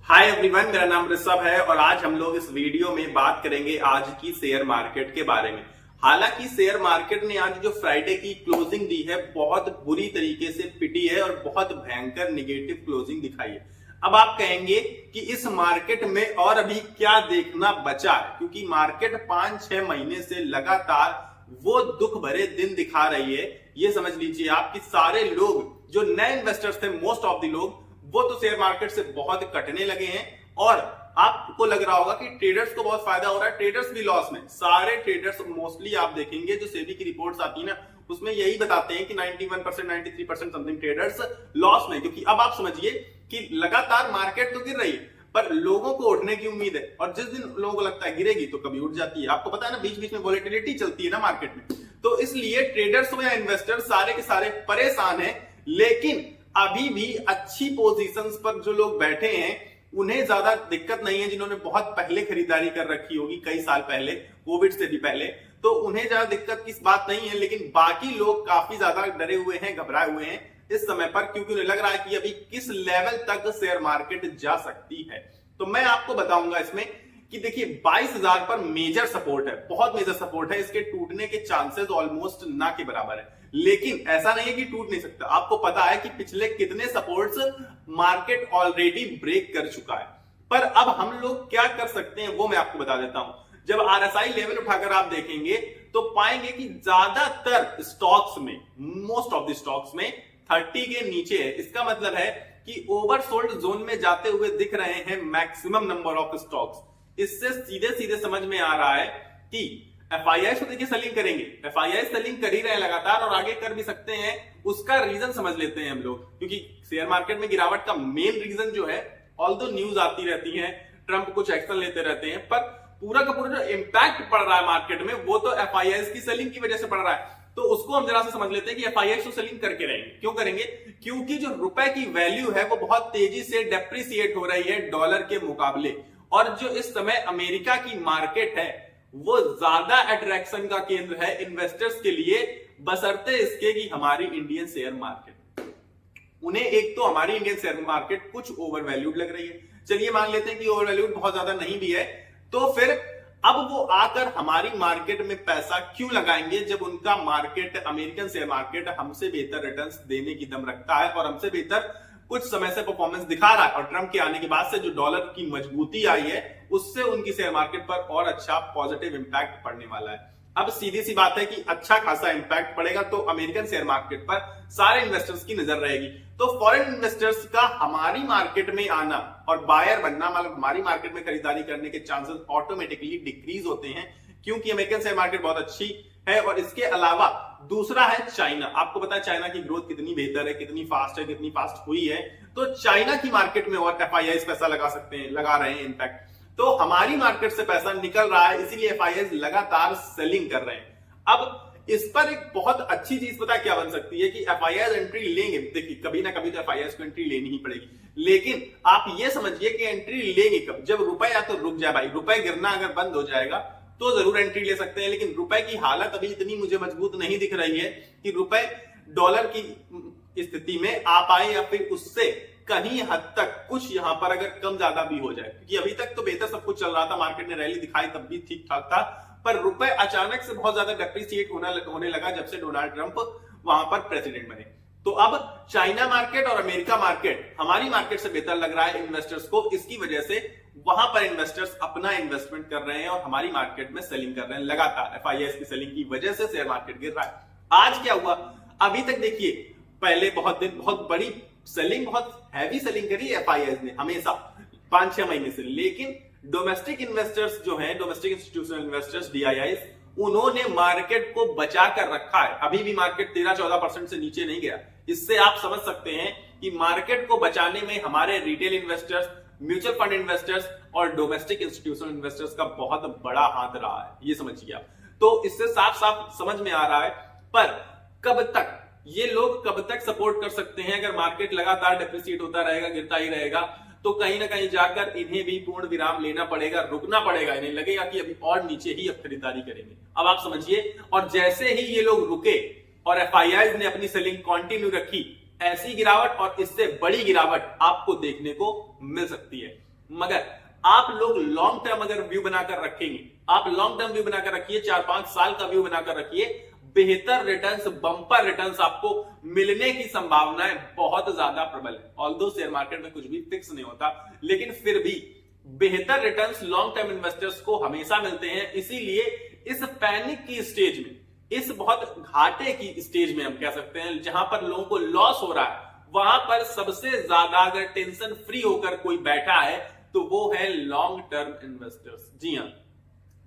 Hi everyone, मेरा नाम ऋषभ है और आज हम लोग इस वीडियो में बात करेंगे आज की शेयर मार्केट के बारे में। हालांकि शेयर मार्केट ने आज जो फ्राइडे की क्लोजिंग दी है बहुत बुरी तरीके से पिटी है और बहुत भयंकर निगेटिव क्लोजिंग दिखाई है। अब आप कहेंगे कि इस मार्केट में और अभी क्या देखना बचा है, क्योंकि मार्केट 5-6 महीने से लगातार वो दुख भरे दिन दिखा रही है। ये समझ लीजिए आप कि सारे लोग जो नए इन्वेस्टर्स थे, मोस्ट ऑफ द लोग वो तो शेयर मार्केट से बहुत कटने लगे हैं और आपको लग रहा होगा कि ट्रेडर्स को बहुत फायदा हो रहा है। ट्रेडर्स भी लॉस में, सारे ट्रेडर्स मोस्टली आप देखेंगे जो सेबी की रिपोर्ट्स आती है ना, उसमें यही बताते हैं कि 91% 93% समथिंग ट्रेडर्स लॉस में। क्योंकि अब आप समझिए कि लगातार मार्केट तो गिर रही है पर लोगों को उठने की उम्मीद है और जिस दिन लोगों को लगता है गिरेगी तो कभी उठ जाती है। आपको पता है ना, बीच बीच में वोलेटिलिटी चलती है ना मार्केट में, तो इसलिए ट्रेडर्स या इन्वेस्टर्स सारे के सारे परेशान है। लेकिन अभी भी अच्छी पोजीशंस पर जो लोग बैठे हैं उन्हें ज्यादा दिक्कत नहीं है। जिन्होंने बहुत पहले खरीदारी कर रखी होगी, कई साल पहले, कोविड से भी पहले, तो उन्हें ज्यादा दिक्कत की बात नहीं है। लेकिन बाकी लोग काफी ज्यादा डरे हुए हैं, घबराए हुए हैं इस समय पर, क्योंकि उन्हें लग रहा है कि अभी किस लेवल तक शेयर मार्केट जा सकती है। तो मैं आपको बताऊंगा इसमें कि देखिए 22,000 पर मेजर सपोर्ट है, बहुत मेजर सपोर्ट है। इसके टूटने के चांसेस ऑलमोस्ट ना के बराबर है, लेकिन ऐसा नहीं है कि टूट नहीं सकता। आपको पता है कि पिछले कितने सपोर्ट्स मार्केट ऑलरेडी ब्रेक कर चुका है। पर अब हम लोग क्या कर सकते हैं वो मैं आपको बता देता हूं। जब आरएसआई लेवल उठाकर आप देखेंगे तो पाएंगे कि ज्यादातर स्टॉक्स में, मोस्ट ऑफ द स्टॉक्स में 30 के नीचे है। इसका मतलब है कि ओवरसोल्ड जोन में जाते हुए दिख रहे हैं मैक्सिमम नंबर ऑफ स्टॉक्स। इससे सीधे सीधे समझ में आ रहा है कि एफआईआई तो देखिए सेलिंग करेंगे, एफआईआई सेलिंग कर ही रहे हैं लगातार और आगे कर भी सकते हैं। उसका रीजन समझ लेते हैं हम लोग, क्योंकि शेयर मार्केट में गिरावट का मेन रीजन जो है, ऑल्दो न्यूज आती रहती है, ट्रंप कुछ एक्शन लेते रहते हैं, पर पूरा का पूरा जो इम्पैक्ट पड़ रहा है मार्केट में वो तो एफआईआई की सेलिंग की वजह से पड़ रहा है। तो उसको हम जरा से समझ लेते हैं कि एफआईआई तो सेलिंग करके रहेंगे। क्यों करेंगे? क्योंकि जो रुपए की वैल्यू है वो बहुत तेजी से डेप्रिसिएट हो रही है डॉलर के मुकाबले, और जो इस समय अमेरिका की मार्केट है वो ज्यादा अट्रैक्शन का केंद्र है इन्वेस्टर्स के लिए, बशर्ते इसके कि हमारी इंडियन शेयर मार्केट, उन्हें एक तो हमारी इंडियन शेयर मार्केट कुछ ओवर वैल्यूड लग रही है। चलिए मान लेते हैं कि ओवर वैल्यूड बहुत ज्यादा नहीं भी है, तो फिर अब वो आकर हमारी मार्केट में पैसा क्यों लगाएंगे जब उनका मार्केट, अमेरिकन शेयर मार्केट, हमसे बेहतर रिटर्न्स देने की दम रखता है और हमसे बेहतर कुछ समय से परफॉर्मेंस दिखा रहा है। और ट्रंप के आने के बाद से जो डॉलर की मजबूती आई है उससे उनकी शेयर मार्केट पर और अच्छा पॉजिटिव इंपैक्ट पड़ने वाला है। अब सीधी सी बात है कि अच्छा खासा इंपैक्ट पड़ेगा तो अमेरिकन शेयर मार्केट पर सारे इन्वेस्टर्स की नजर रहेगी। तो फॉरेन इन्वेस्टर्स का हमारी मार्केट में आना और बायर बनना, मतलब हमारी मार्केट में खरीदारी करने के चांसेस ऑटोमेटिकली डिक्रीज होते हैं, क्योंकि अमेरिकन शेयर मार्केट बहुत अच्छी है। और इसके अलावा दूसरा है चाइना। आपको पता है चाइना की ग्रोथ कितनी बेहतर है, कितनी फास्ट है, कितनी फास्ट हुई है। तो चाइना की मार्केट में और एफआईआई पैसा लगा सकते हैं, लगा रहे हैं इनफैक्ट। तो हमारी मार्केट से पैसा निकल रहा है, इसीलिए एफआईआई लगातार सेलिंग कर रहे हैं। अब इस पर एक बहुत अच्छी चीज पता क्या बन सकती है कि एफआईआई एंट्री लेंगे। देखिए कभी ना कभी तो एफआईआई को एंट्री लेनी ही पड़ेगी, लेकिन आप ये समझिए कि एंट्री लेंगे कब? जब रुपए या तो रुक जाए, भाई रुपए गिरना अगर बंद हो जाएगा तो जरूर एंट्री ले सकते हैं। लेकिन रुपए की हालत अभी इतनी मुझे मजबूत नहीं दिख रही है कि रुपए डॉलर की स्थिति में आ पाए, या फिर उससे कहीं हद तक कुछ यहां पर अगर कम ज्यादा भी हो जाए। क्योंकि अभी तक तो बेहतर सब कुछ चल रहा था, मार्केट ने रैली दिखाई तब भी ठीक ठाक था, पर रुपए अचानक से बहुत ज्यादा डेप्रिसिएट होने लगा जब से डोनाल्ड ट्रंप वहां पर प्रेसिडेंट बने। तो अब चाइना मार्केट और अमेरिका मार्केट हमारी मार्केट से बेहतर लग रहा है इन्वेस्टर्स को। इसकी वजह से वहां पर इन्वेस्टर्स अपना इन्वेस्टमेंट कर रहे हैं और हमारी मार्केट में सेलिंग कर रहे हैं लगातार। एफआईआई की सेलिंग की वजह से शेयर मार्केट गिर रहा है। आज क्या हुआ? अभी तक देखिए, पहले बहुत दिन बहुत बड़ी सेलिंग, बहुत हैवी सेलिंग करी एफआईआई ने हमेशा 5-6 महीने से। लेकिन डोमेस्टिक इन्वेस्टर्स जो हैं, डोमेस्टिक इंस्टीट्यूशनल इन्वेस्टर्स, डीआईआई, उन्होंने मार्केट को बचा कर रखा है। अभी भी मार्केट 13-14% से नीचे नहीं गया। इससे आप समझ सकते हैं कि मार्केट को बचाने में हमारे retail investors, mutual fund investors और डोमेस्टिक इंस्टीट्यूशनल इन्वेस्टर्स का बहुत बड़ा हाथ रहा है, ये समझिए आप। तो इससे साफ साफ समझ में आ रहा है, पर कब तक ये लोग, कब तक सपोर्ट कर सकते हैं? अगर मार्केट लगातार डेप्रिसिएट होता रहेगा, गिरता ही रहेगा, तो कहीं ना कहीं जाकर इन्हें भी पूर्ण विराम लेना पड़ेगा, रुकना पड़ेगा। इन्हें लगेगा कि अभी और नीचे ही अब खरीदारी करेंगे। अब आप समझिए, और जैसे ही ये लोग रुके और एफआईआई ने अपनी सेलिंग कंटिन्यू रखी, ऐसी गिरावट और इससे बड़ी गिरावट आपको देखने को मिल सकती है। मगर आप लोग लॉन्ग टर्म अगर व्यू बनाकर रखेंगे, आप लॉन्ग टर्म व्यू बनाकर रखिए, 4-5 साल का व्यू बनाकर रखिए, बेहतर रिटर्न्स, बंपर रिटर्न्स आपको मिलने की संभावनाएं बहुत ज्यादा प्रबल है। ऑल्दो शेयर मार्केट में कुछ भी फिक्स नहीं होता, लेकिन फिर भी बेहतर रिटर्न्स लॉन्ग टर्म इन्वेस्टर्स को हमेशा मिलते हैं। इसीलिए इस पैनिक की स्टेज में, इस बहुत घाटे की स्टेज में हम कह सकते हैं, जहां पर लोगों को लॉस हो रहा है, वहां पर सबसे ज्यादा अगर टेंशन फ्री होकर कोई बैठा है तो वो है लॉन्ग टर्म इन्वेस्टर्स। जी हां,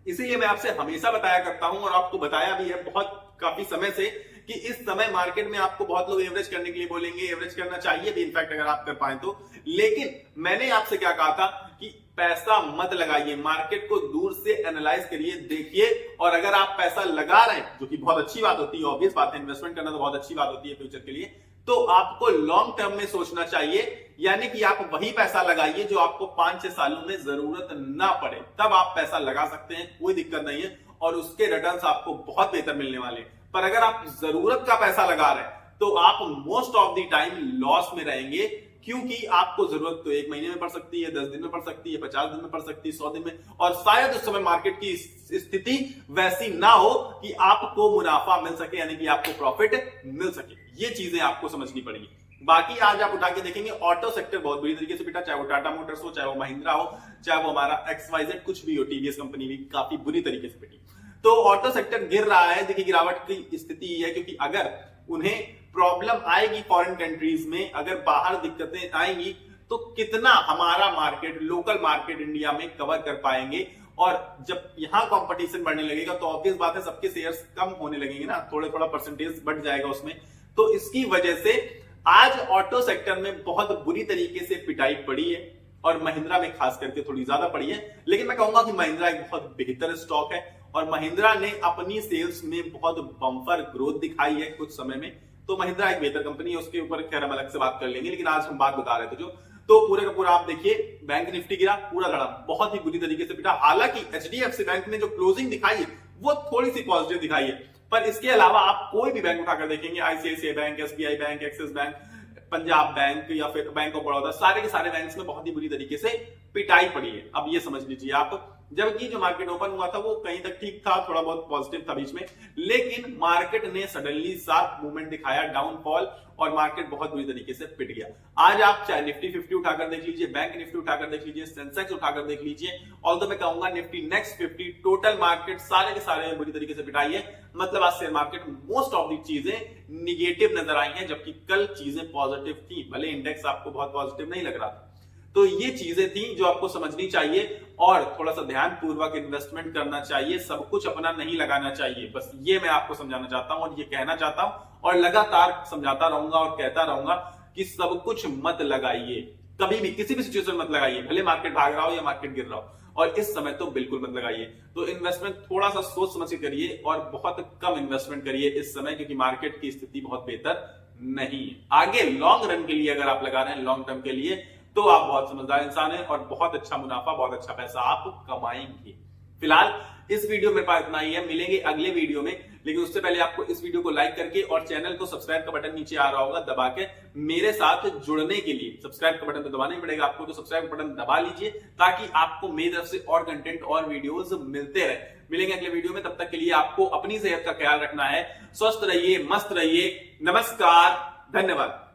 इसीलिए मैं आपसे हमेशा बताया करता हूं और आपको बताया भी है बहुत काफी समय से कि इस समय मार्केट में आपको बहुत लोग एवरेज करने के लिए बोलेंगे, एवरेज करना चाहिए भी इनफैक्ट अगर आप कर पाए तो, लेकिन मैंने आपसे क्या कहा था कि पैसा मत लगाइए, मार्केट को दूर से एनालाइज करिए, देखिए, और अगर आप पैसा लगा रहे हैं, जो कि बहुत अच्छी बात होती है, ऑब्वियस बात है, इन्वेस्टमेंट करना तो बहुत अच्छी बात होती है फ्यूचर के लिए, तो आपको लॉन्ग टर्म में सोचना चाहिए, यानी कि आप वही पैसा लगाइए जो आपको 5-6 सालों में जरूरत ना पड़े, तब आप पैसा लगा सकते हैं, कोई दिक्कत नहीं है, और उसके रिटर्न्स आपको बहुत बेहतर मिलने वाले हैं। पर अगर आप जरूरत का पैसा लगा रहे हैं तो आप most of the time loss में रहेंगे, क्योंकि आपको जरूरत तो 1 महीने में पड़ सकती है, 10 दिन में पड़ सकती है, 50 दिन में पड़ सकती है, 100 दिन में, और शायद उस समय मार्केट की स्थिति वैसी ना हो कि आपको मुनाफा मिल सके, यानी कि आपको प्रॉफिट मिल सके। ये चीजें आपको समझनी पड़ेगी। बाकी आज आप उठा के देखेंगे ऑटो सेक्टर बहुत बुरी तरीके से पिटा, चाहे वो टाटा मोटर्स हो, चाहे वो महिंद्रा हो, चाहे वो हमारा XYZ कुछ भी हो, टीवीएस कंपनी भी काफी बुरी तरीके से पिटी। तो ऑटो सेक्टर गिर रहा है, देखिए गिरावट की स्थिति है, क्योंकि अगर उन्हें प्रॉब्लम आएगी फॉरेन कंट्रीज में, अगर बाहर दिक्कतें आएंगी, तो कितना हमारा मार्केट, लोकल मार्केट इंडिया में कवर कर पाएंगे। और जब यहां कंपटीशन बढ़ने लगेगा तो ऑब्वियस बात है सबके शेयर्स कम होने लगेंगे ना, थोड़ा परसेंटेज बढ़ जाएगा उसमें। तो इसकी वजह से आज ऑटो सेक्टर में बहुत बुरी तरीके से पिटाई पड़ी है, और महिंद्रा में खास करके थोड़ी ज्यादा पड़ी है। लेकिन मैं कहूंगा कि महिंद्रा एक बहुत बेहतर स्टॉक है, और महिंद्रा ने अपनी सेल्स में बहुत बम्पर ग्रोथ दिखाई है कुछ समय में, तो महिंद्रा एक बेहतर कंपनी है, उसके ऊपर खैर हम अलग से बात कर लेंगे। लेकिन आज हम बात बता रहे थे तो पूरे का पूरा आप देखिए, बैंक निफ्टी गिरा, पूरा धड़ा बहुत ही बुरी तरीके से पिटा। हालांकि HDFC बैंक ने जो क्लोजिंग दिखाई है वो थोड़ी सी पॉजिटिव दिखाई है, पर इसके अलावा आप कोई भी बैंक उठाकर देखेंगे, ICICI bank, SBI bank, axis bank, Punjab bank या फिर बैंक ऑफ बड़ौदा, सारे के सारे बैंक्स में बहुत ही बुरी तरीके से पिटाई पड़ी है। अब ये समझ लीजिए आप, जबकि जो मार्केट ओपन हुआ था वो कहीं तक ठीक था, थोड़ा बहुत पॉजिटिव था बीच में, लेकिन मार्केट ने सडनली शार्प मूवमेंट दिखाया, डाउनफॉल, और मार्केट बहुत बुरी तरीके से पिट गया। आज आप चाहे निफ्टी 50 उठाकर देख लीजिए, बैंक निफ्टी उठाकर देख लीजिए, सेंसेक्स उठाकर देख लीजिए, ऑल्दो मैं कहूंगा निफ्टी नेक्स्ट 50, टोटल मार्केट सारे के सारे बुरी तरीके से पिटाई है। मतलब आज share market most of the चीजें निगेटिव नजर आई हैं, जबकि कल चीजें पॉजिटिव थी, भले इंडेक्स आपको बहुत पॉजिटिव नहीं लग रहा था। तो ये चीजें थी जो आपको समझनी चाहिए, और थोड़ा सा ध्यान पूर्वक इन्वेस्टमेंट करना चाहिए, सब कुछ अपना नहीं लगाना चाहिए। बस ये मैं आपको समझाना चाहता हूं और ये कहना चाहता हूं, और लगातार समझाता रहूंगा और कहता रहूंगा कि सब कुछ मत लगाइए, कभी भी किसी भी सिचुएशन मत लगाइए, भले मार्केट भाग रहा हो या मार्केट गिर रहा हो, और इस समय तो बिल्कुल मत लगाइए। तो इन्वेस्टमेंट थोड़ा सा सोच समझ के करिए, और बहुत कम इन्वेस्टमेंट करिए इस समय, क्योंकि मार्केट की स्थिति बहुत बेहतर नहीं है। आगे लॉन्ग रन के लिए अगर आप लगा रहे हैं, लॉन्ग टर्म के लिए, तो आप बहुत समझदार इंसान हैं और बहुत अच्छा मुनाफा, बहुत अच्छा पैसा आप कमाएंगे। फिलहाल इस वीडियो में पास इतना ही है, मिलेंगे अगले वीडियो में, लेकिन उससे पहले आपको इस वीडियो को लाइक करके और चैनल को सब्सक्राइब का बटन नीचे आ रहा होगा दबा के मेरे साथ जुड़ने के लिए, सब्सक्राइब का बटन तो दबाना ही पड़ेगा आपको, तो सब्सक्राइब का बटन दबा लीजिए ताकि आपको मेरी तरफ से और कंटेंट और वीडियोस मिलते रहे। मिलेंगे अगले वीडियो में, तब तक के लिए आपको अपनी सेहत का ख्याल रखना है। स्वस्थ रहिए, मस्त रहिए, नमस्कार, धन्यवाद।